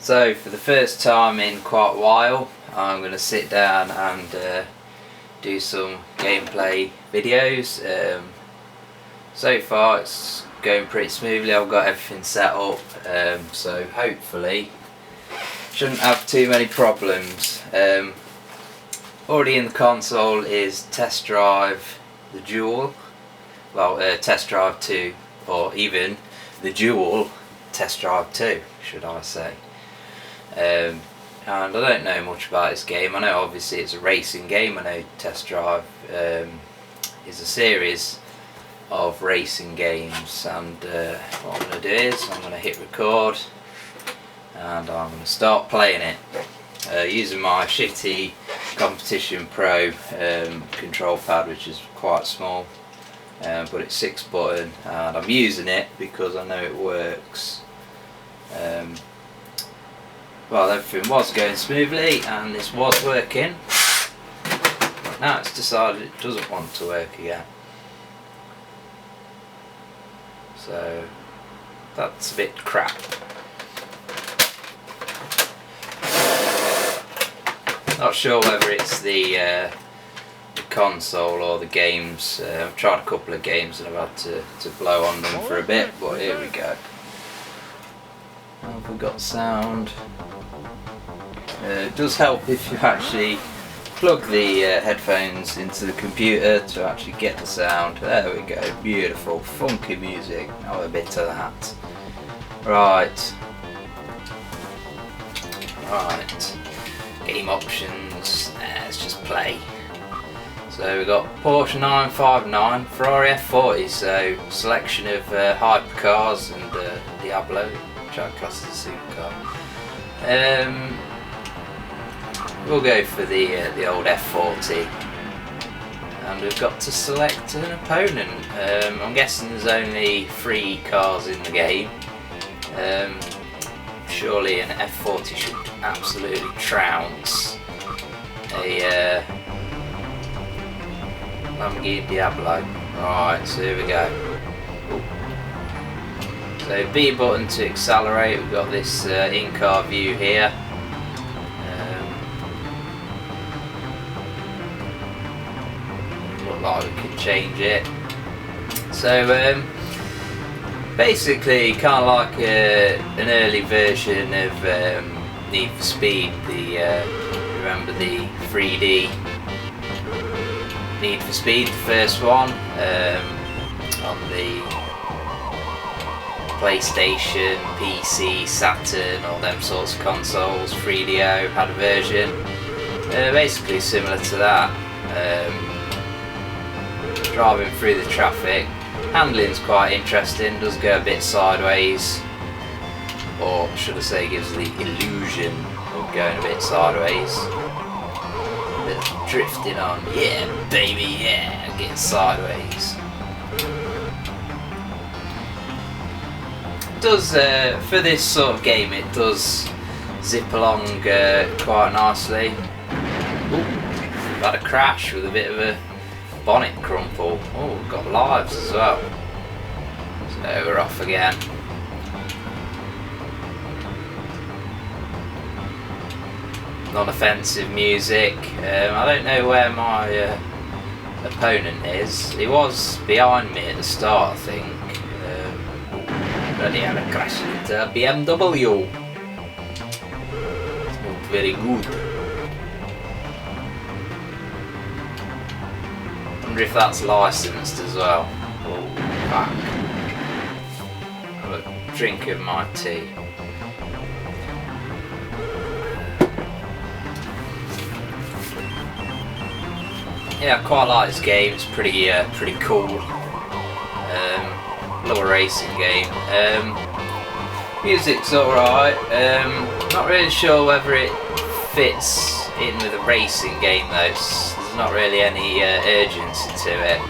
So for the first time in quite a while, I'm going to sit down and do some gameplay videos. So far it's going pretty smoothly. I've got everything set up, so hopefully shouldn't have too many problems. Already in the console is Test Drive the Duel, well Test Drive 2, or even the Duel Test Drive 2 should I say. And I don't know much about this game. I know obviously it's a racing game. I know Test Drive is a series of racing games, and what I'm going to do is I'm going to hit record and I'm going to start playing it using my shitty Competition Pro control pad, which is quite small, but it's 6 button, and I'm using it because I know it works. Well, everything was going smoothly and this was working, but now it's decided it doesn't want to work again. So that's a bit crap. Not sure whether it's the console or the games. I've tried a couple of games and I've had to blow on them for a bit, but here we go. Have we got sound? It does help if you actually plug the headphones into the computer to actually get the sound. There we go, beautiful, funky music. Have a bit of that. Right. Game options. Let's just play. So we've got Porsche 959, Ferrari F40, so selection of hypercars and Diablo, which I class as a supercar. We'll go for the old F40, and we've got to select an opponent. I'm guessing there's only 3 cars in the game. Surely an F40 should absolutely trounce a Lamborghini Diablo. Right, so here we go. So B button to accelerate. We've got this in-car view here. Look like we can change it. So basically, kind of like an early version of Need for Speed. Remember the 3D Need for Speed, the first one, on the PlayStation, PC, Saturn, all them sorts of consoles. 3DO had a version basically similar to that. Driving through the traffic, handling's quite interesting, does go a bit sideways, or should I say gives the illusion of going a bit sideways. A bit of drifting on, yeah baby, yeah, getting sideways. Does for this sort of game it does zip along quite nicely. Ooh, we've had a crash with a bit of a bonnet crumple. Oh, we've got lives as well. So we're off again. Non-offensive music. I don't know where my opponent is. He was behind me at the start, I think. But he had a crash into a BMW. It's not very good. I wonder if that's licensed as well. Oh, back. Have a drink of my tea. Yeah, I quite like this game. It's pretty cool. Little racing game. Music's alright. Not really sure whether it fits in with a racing game though. There's not really any urgency to it.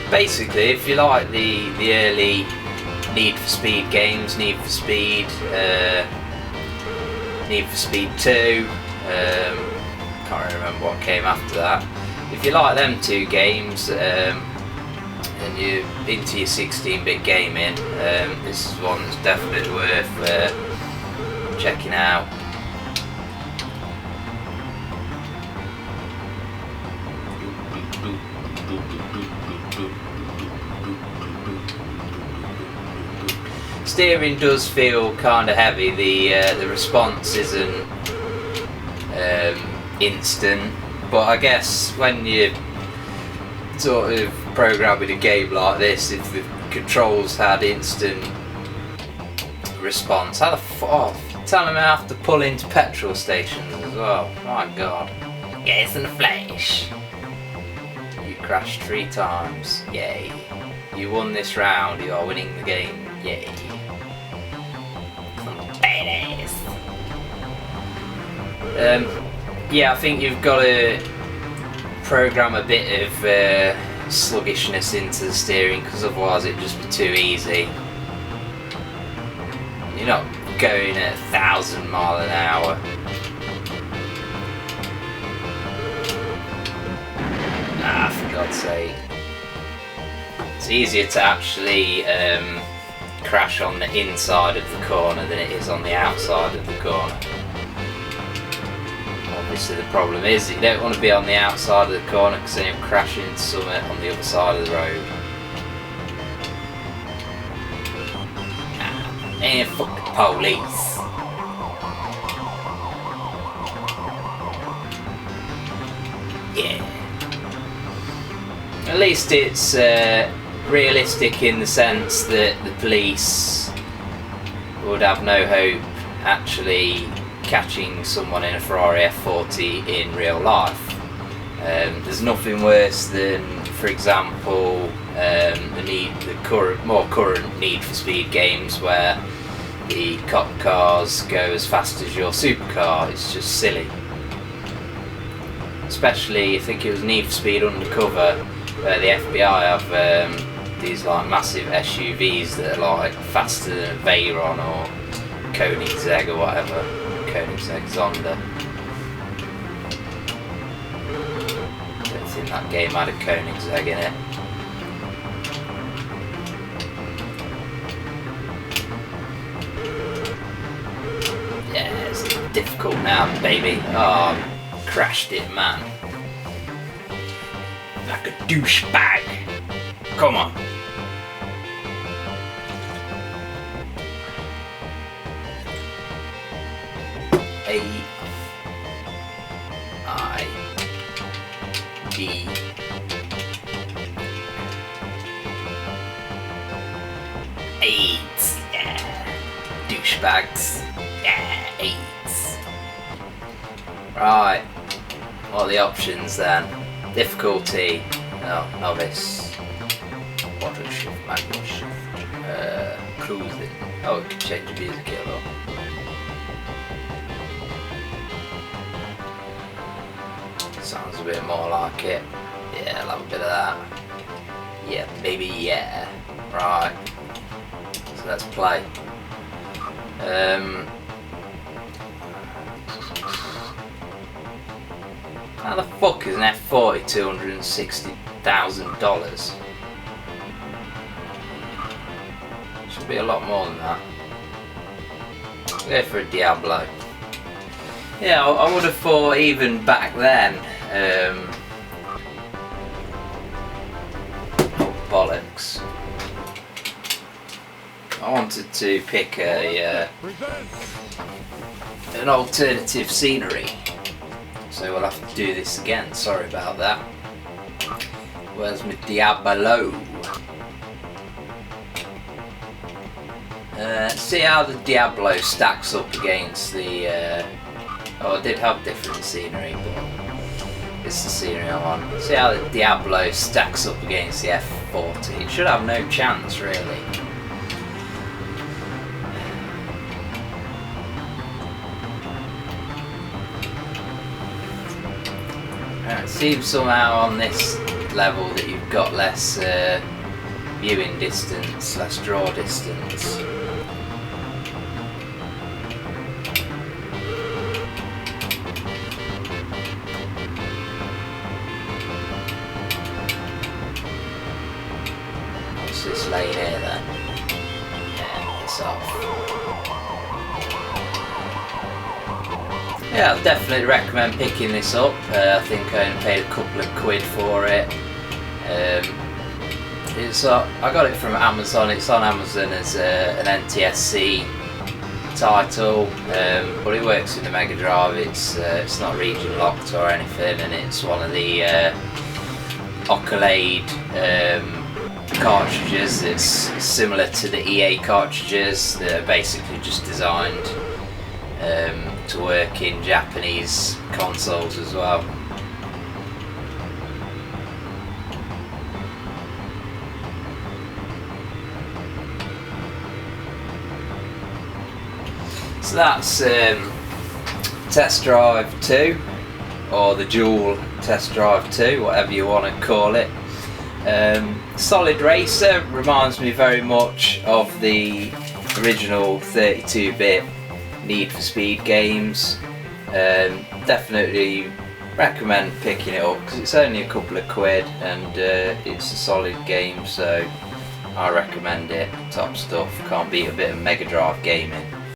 Basically, if you like the early Need for Speed games, Need for Speed 2, can't really remember what came after that. If you like them 2 games, and you're into your 16-bit gaming, this is one that's definitely worth checking out. Steering does feel kind of heavy. The response isn't instant, but I guess when you sort of programming a game like this, if the controls had instant response, how the tell them I have to pull into petrol stations as well. My God, yes, in the flesh. You crashed 3 times. Yay! You won this round. You are winning the game. Yay! Yeah, I think you've got to program a bit of sluggishness into the steering, because otherwise it'd just be too easy. You're not going at 1,000 miles an hour. For God's sake. It's easier to actually crash on the inside of the corner than it is on the outside of the corner. Obviously the problem is that you don't want to be on the outside of the corner, because then you'll crash into something on the other side of the road. And fuck the police. Yeah. At least it's realistic in the sense that the police would have no hope actually catching someone in a Ferrari F40 in real life. There's nothing worse than, for example, the more current Need for Speed games where the cop cars go as fast as your supercar. It's just silly. Especially, I think it was Need for Speed Undercover, where the FBI have these like massive SUVs that are like faster than a Veyron or Koenigsegg or whatever. Koenigsegg Zonda. I don't think that game had a Koenigsegg in it. Yeah, it's difficult now, baby. Oh, crashed it, man. Like a douchebag. Come on. A I D AIDS. Yeah. Douchebags. Yeah, AIDS. Right. What are the options then? Difficulty. No, novice. Auto shift, manual shift. Cruising. Oh, it can change the music a lot. Sounds a bit more like it. Yeah, I'll have a bit of that. Yeah, baby, yeah. Right. So let's play. How the fuck is an F40 $260,000? Should be a lot more than that. Go for a Diablo. Yeah, I would have thought even back then. Oh, bollocks. I wanted to pick an alternative scenery. So we'll have to do this again, sorry about that. Where's my Diablo? See how the Diablo stacks up against the... oh, I did have different scenery, but it's the scenery I want. See how the Diablo stacks up against the F40. It should have no chance, really. It seems somehow on this level that you've got less viewing distance, less draw distance. playing here then. Yeah, it's off. Yeah, I'd definitely recommend picking this up. I think I only paid a couple of quid for it. I got it from Amazon. It's on Amazon as an NTSC title, but it works in the Megadrive. It's not region locked or anything, and it's one of the Accolade cartridges. It's similar to the EA cartridges. They're basically just designed to work in Japanese consoles as well. So that's Test Drive 2, or the Duel Test Drive 2, whatever you want to call it. Solid racer, reminds me very much of the original 32-bit Need for Speed games. Definitely recommend picking it up because it's only a couple of quid and it's a solid game, so I recommend it. Top stuff, can't beat a bit of Megadrive gaming.